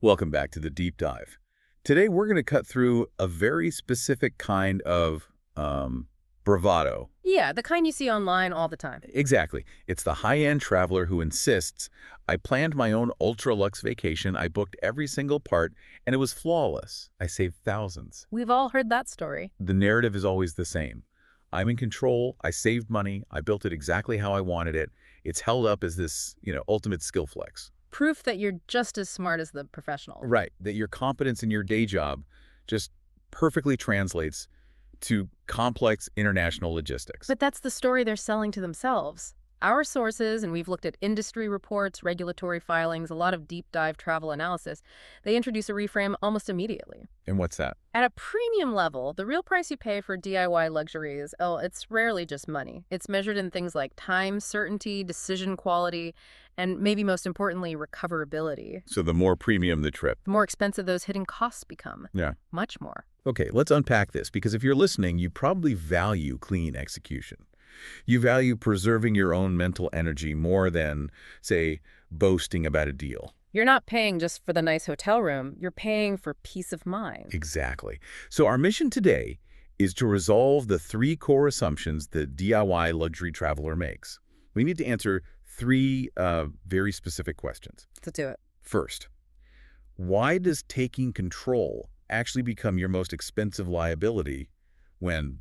Welcome back to the deep dive. Today we're going to cut through a very specific kind of bravado. Yeah, the kind you see online all the time. Exactly. It's the high-end traveler who insists, I planned my own ultra-luxe vacation, I booked every single part, and it was flawless. I saved thousands. We've all heard that story. The narrative is always the same. I'm in control, I saved money, I built it exactly how I wanted it. It's held up as this, ultimate skill flex. Proof that you're just as smart as the professional. Right, that your competence in your day job just perfectly translates to complex international logistics. But that's the story they're selling to themselves. Our sources, and we've looked at industry reports, regulatory filings, a lot of deep dive travel analysis, they introduce a reframe almost immediately. And what's that? At a premium level, the real price you pay for DIY luxuries, it's rarely just money. It's measured in things like time, certainty, decision quality, and maybe most importantly, recoverability. So the more premium the trip. The more expensive those hidden costs become. Yeah. Much more. Okay, let's unpack this, because if you're listening, you probably value clean execution. You value preserving your own mental energy more than, say, boasting about a deal. You're not paying just for the nice hotel room. You're paying for peace of mind. Exactly. So our mission today is to resolve the three core assumptions the DIY luxury traveler makes. We need to answer three very specific questions. Let's do it. First, why does taking control actually become your most expensive liability when,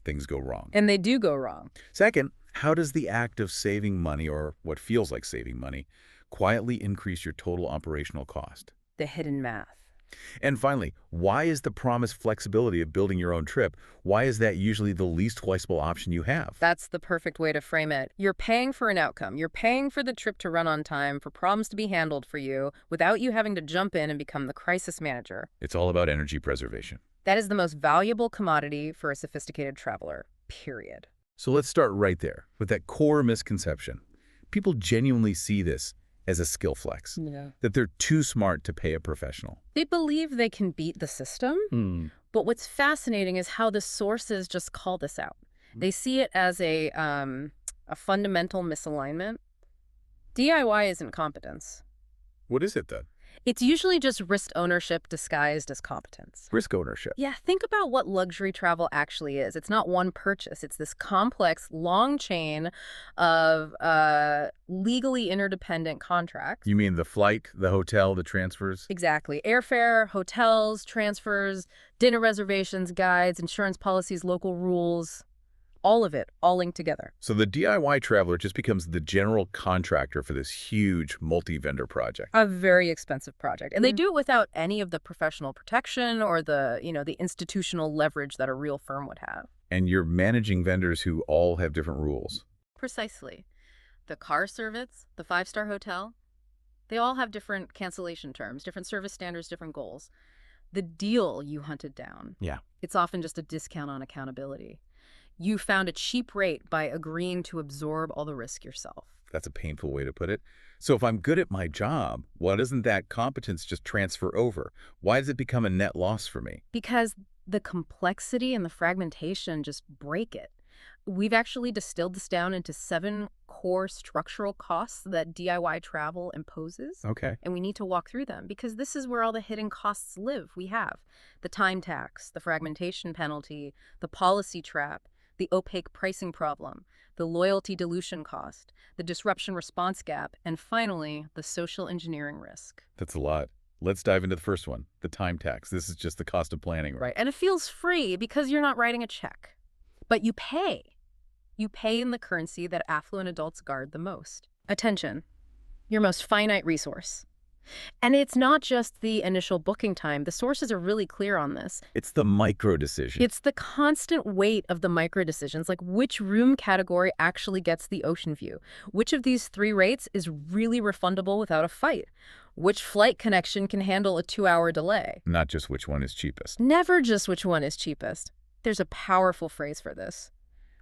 things go wrong? And they do go wrong. Second, how does the act of saving money, or what feels like saving money, quietly increase your total operational cost? The hidden math. And finally, why is the promised flexibility of building your own trip, why is that usually the least flexible option you have? That's the perfect way to frame it. You're paying for an outcome. You're paying for the trip to run on time, for problems to be handled for you, without you having to jump in and become the crisis manager. It's all about energy preservation. That is the most valuable commodity for a sophisticated traveler, period. So let's start right there with that core misconception. People genuinely see this as a skill flex, that they're too smart to pay a professional. They believe they can beat the system, but what's fascinating is how the sources just call this out. They see it as a fundamental misalignment. DIY isn't competence. What is it then? It's usually just risk ownership disguised as competence. Risk ownership. Yeah, think about what luxury travel actually is. It's not one purchase. It's this complex, long chain of legally interdependent contracts. You mean the flight, the hotel, the transfers? Exactly. Airfare, hotels, transfers, dinner reservations, guides, insurance policies, local rules. All of it, all linked together. So the DIY traveler just becomes the general contractor for this huge multi-vendor project. A very expensive project. And they do it without any of the professional protection or the institutional leverage that a real firm would have. And you're managing vendors who all have different rules. Precisely. The car service, the five-star hotel, they all have different cancellation terms, different service standards, different goals. The deal you hunted down, it's often just a discount on accountability. You found a cheap rate by agreeing to absorb all the risk yourself. That's a painful way to put it. So if I'm good at my job, why doesn't that competence just transfer over? Why does it become a net loss for me? Because the complexity and the fragmentation just break it. We've actually distilled this down into 7 core structural costs that DIY travel imposes. Okay. And we need to walk through them because this is where all the hidden costs live. We have the time tax, the fragmentation penalty, the policy trap, the opaque pricing problem, the loyalty dilution cost, the disruption response gap, and finally, the social engineering risk. That's a lot. Let's dive into the first one, the time tax. This is just the cost of planning, right? And it feels free because you're not writing a check. But you pay. You pay in the currency that affluent adults guard the most. Attention, your most finite resource. And it's not just the initial booking time. The sources are really clear on this. It's the micro decision. It's the constant weight of the micro decisions, like which room category actually gets the ocean view. Which of these 3 rates is really refundable without a fight? Which flight connection can handle a 2-hour delay? Not just which one is cheapest. Never just which one is cheapest. There's a powerful phrase for this.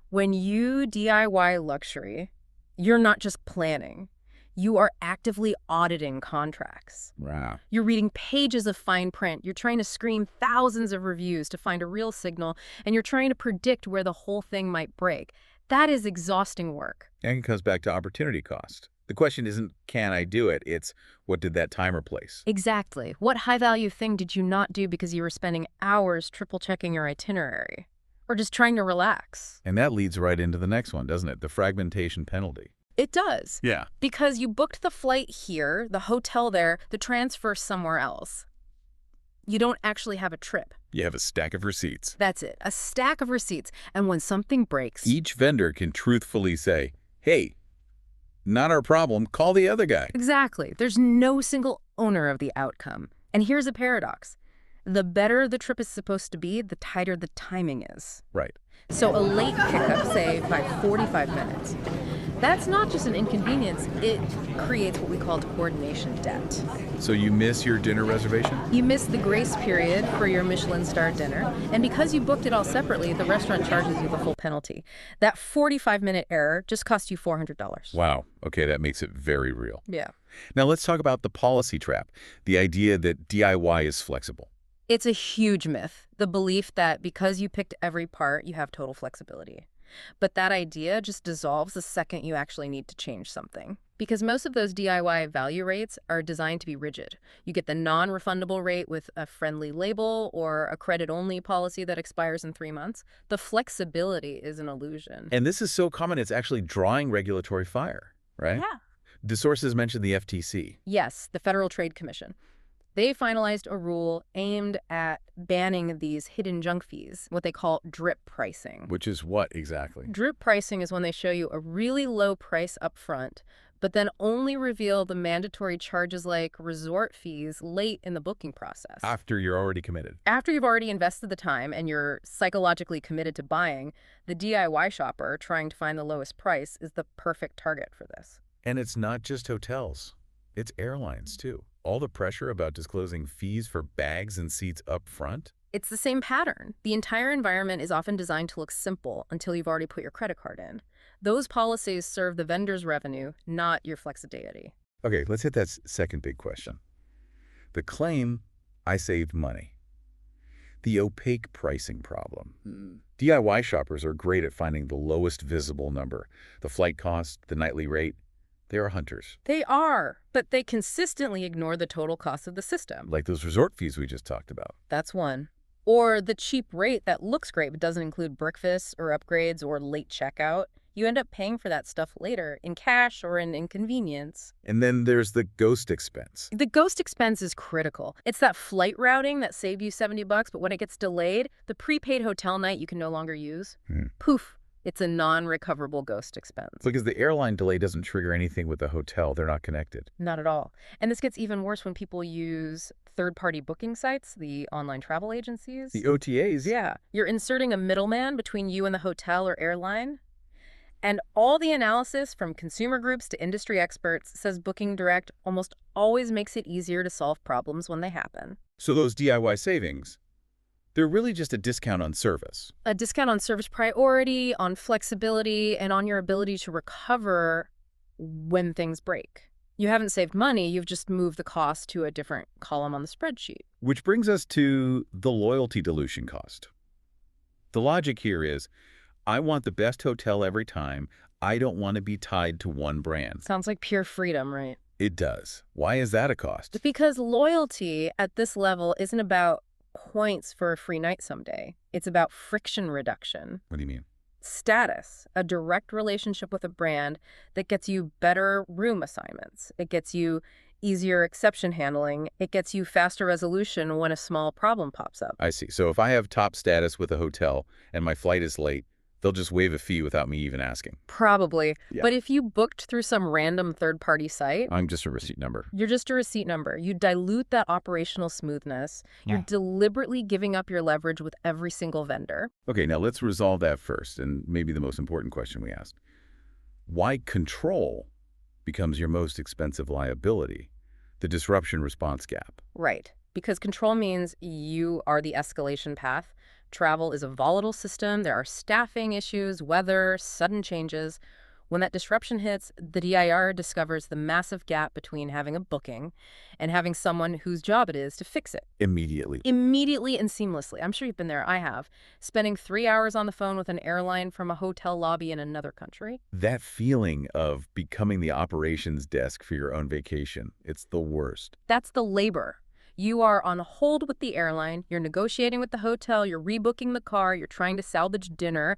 When you DIY luxury, you're not just planning. You are actively auditing contracts. Wow. You're reading pages of fine print. You're trying to screen thousands of reviews to find a real signal, and you're trying to predict where the whole thing might break. That is exhausting work. And it comes back to opportunity cost. The question isn't, can I do it? It's, what did that time replace? Exactly. What high-value thing did you not do because you were spending hours triple-checking your itinerary? Or just trying to relax? And that leads right into the next one, doesn't it? The fragmentation penalty. It does. Yeah. Because you booked the flight here, the hotel there, the transfer somewhere else. You don't actually have a trip. You have a stack of receipts. That's it, a stack of receipts. And when something breaks... Each vendor can truthfully say, hey, not our problem, call the other guy. Exactly. There's no single owner of the outcome. And here's a paradox. The better the trip is supposed to be, the tighter the timing is. Right. So a late pickup, say, by 45 minutes, that's not just an inconvenience, it creates what we call coordination debt. So you miss your dinner reservation? You miss the grace period for your Michelin-star dinner, and because you booked it all separately, the restaurant charges you the full penalty. That 45-minute error just cost you $400. Wow. Okay, that makes it very real. Yeah. Now let's talk about the policy trap, the idea that DIY is flexible. It's a huge myth, the belief that because you picked every part, you have total flexibility. But that idea just dissolves the second you actually need to change something. Because most of those DIY value rates are designed to be rigid. You get the non-refundable rate with a friendly label or a credit-only policy that expires in 3 months. The flexibility is an illusion. And this is so common, it's actually drawing regulatory fire, right? Yeah. The sources mentioned the FTC. Yes, the Federal Trade Commission. They finalized a rule aimed at banning these hidden junk fees, what they call drip pricing. Which is what exactly? Drip pricing is when they show you a really low price up front, but then only reveal the mandatory charges like resort fees late in the booking process. After you're already committed. After you've already invested the time and you're psychologically committed to buying, the DIY shopper trying to find the lowest price is the perfect target for this. And it's not just hotels. It's airlines, too. All the pressure about disclosing fees for bags and seats up front? It's the same pattern. The entire environment is often designed to look simple until you've already put your credit card in. Those policies serve the vendor's revenue, not your flexibility. Okay, let's hit that second big question. The claim, I saved money. The opaque pricing problem. DIY shoppers are great at finding the lowest visible number. The flight cost, the nightly rate. They are hunters. They are, but they consistently ignore the total cost of the system. Like those resort fees we just talked about. That's one. Or the cheap rate that looks great but doesn't include breakfast or upgrades or late checkout. You end up paying for that stuff later in cash or in inconvenience. And then there's the ghost expense. The ghost expense is critical. It's that flight routing that saved you $70, but when it gets delayed, the prepaid hotel night you can no longer use. Poof. It's a non-recoverable ghost expense. Because the airline delay doesn't trigger anything with the hotel. They're not connected. Not at all. And this gets even worse when people use third-party booking sites, the online travel agencies. The OTAs? Yeah. You're inserting a middleman between you and the hotel or airline. And all the analysis from consumer groups to industry experts says Booking Direct almost always makes it easier to solve problems when they happen. So those DIY savings, they're really just a discount on service. A discount on service priority, on flexibility, and on your ability to recover when things break. You haven't saved money, you've just moved the cost to a different column on the spreadsheet. Which brings us to the loyalty dilution cost. The logic here is, I want the best hotel every time. I don't want to be tied to one brand. Sounds like pure freedom, right? It does. Why is that a cost? Because loyalty at this level isn't about points for a free night someday. It's about friction reduction. What do you mean? Status, a direct relationship with a brand that gets you better room assignments. It gets you easier exception handling. It gets you faster resolution when a small problem pops up. I see. So if I have top status with a hotel and my flight is late, they'll just waive a fee without me even asking. Probably. Yeah. But if you booked through some random third-party site... I'm just a receipt number. You're just a receipt number. You dilute that operational smoothness. You're deliberately giving up your leverage with every single vendor. Okay, now let's resolve that first, and maybe the most important question we asked. Why control becomes your most expensive liability? The disruption response gap. Right. Because control means you are the escalation path. Travel is a volatile system. There are staffing issues, weather, sudden changes. When that disruption hits, the DIR discovers the massive gap between having a booking and having someone whose job it is to fix it. Immediately. Immediately and seamlessly. I'm sure you've been there. I have. Spending 3 hours on the phone with an airline from a hotel lobby in another country. That feeling of becoming the operations desk for your own vacation, it's the worst. That's the labor. You are on hold with the airline, you're negotiating with the hotel, you're rebooking the car, you're trying to salvage dinner.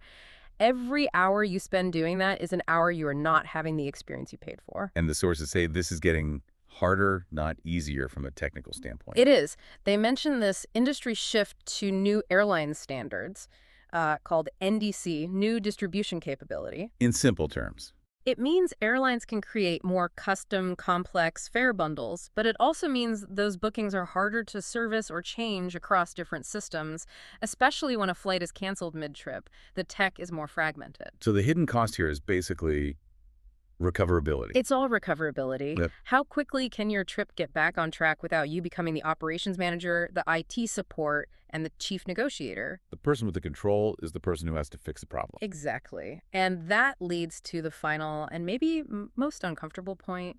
Every hour you spend doing that is an hour you are not having the experience you paid for. And the sources say this is getting harder, not easier from a technical standpoint. It is. They mention this industry shift to new airline standards called NDC, New Distribution Capability. In simple terms. It means airlines can create more custom, complex fare bundles, but it also means those bookings are harder to service or change across different systems, especially when a flight is canceled mid-trip. The tech is more fragmented. So the hidden cost here is basically recoverability. It's all recoverability. Yep. How quickly can your trip get back on track without you becoming the operations manager, the IT support, and the chief negotiator? The person with the control is the person who has to fix the problem. Exactly. And that leads to the final and maybe most uncomfortable point,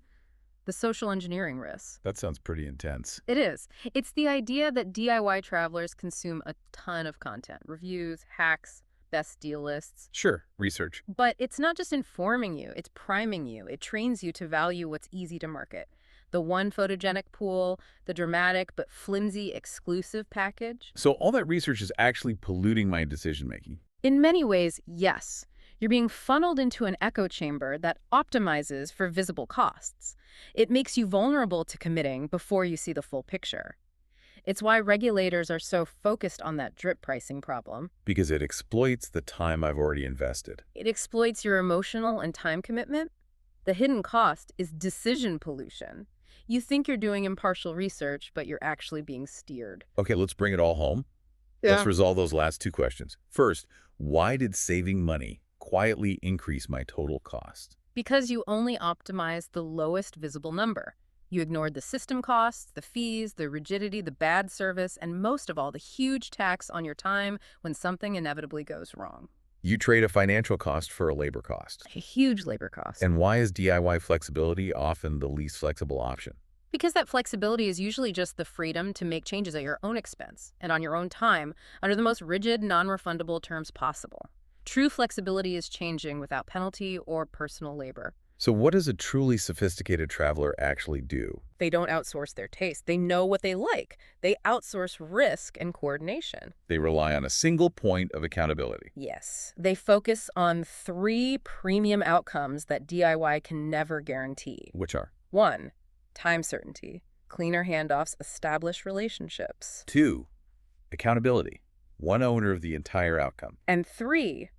the social engineering risk. That sounds pretty intense. It is. It's the idea that DIY travelers consume a ton of content, reviews, hacks, best deal lists. Sure, research. But it's not just informing you, it's priming you. It trains you to value what's easy to market. The one photogenic pool, the dramatic but flimsy exclusive package. So all that research is actually polluting my decision-making. In many ways, yes. You're being funneled into an echo chamber that optimizes for visible costs. It makes you vulnerable to committing before you see the full picture. It's why regulators are so focused on that drip pricing problem. Because it exploits the time I've already invested. It exploits your emotional and time commitment. The hidden cost is decision pollution. You think you're doing impartial research, but you're actually being steered. Okay, let's bring it all home. Let's resolve those last two questions. First, why did saving money quietly increase my total cost? Because you only optimized the lowest visible number. You ignored the system costs, the fees, the rigidity, the bad service, and most of all, the huge tax on your time when something inevitably goes wrong. You trade a financial cost for a labor cost. A huge labor cost. And why is DIY flexibility often the least flexible option? Because that flexibility is usually just the freedom to make changes at your own expense and on your own time under the most rigid, non-refundable terms possible. True flexibility is changing without penalty or personal labor. So what does a truly sophisticated traveler actually do? They don't outsource their taste. They know what they like. They outsource risk and coordination. They rely on a single point of accountability. Yes. They focus on 3 premium outcomes that DIY can never guarantee. Which are? 1, time certainty. Cleaner handoffs establish relationships. 2, accountability. One owner of the entire outcome. And 3,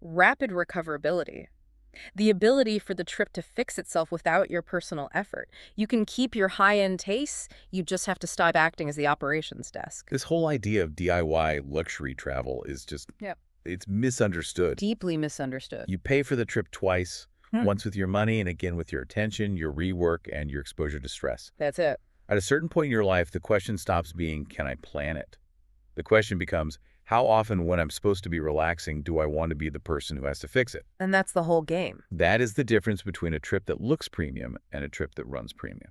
rapid recoverability. The ability for the trip to fix itself without your personal effort. You can keep your high-end tastes, you just have to stop acting as the operations desk. This whole idea of DIY luxury travel is just, it's misunderstood. Deeply misunderstood. You pay for the trip twice, once with your money and again with your attention, your rework, and your exposure to stress. That's it. At a certain point in your life, the question stops being, can I plan it? The question becomes, how often when I'm supposed to be relaxing do I want to be the person who has to fix it? And that's the whole game. That is the difference between a trip that looks premium and a trip that runs premium.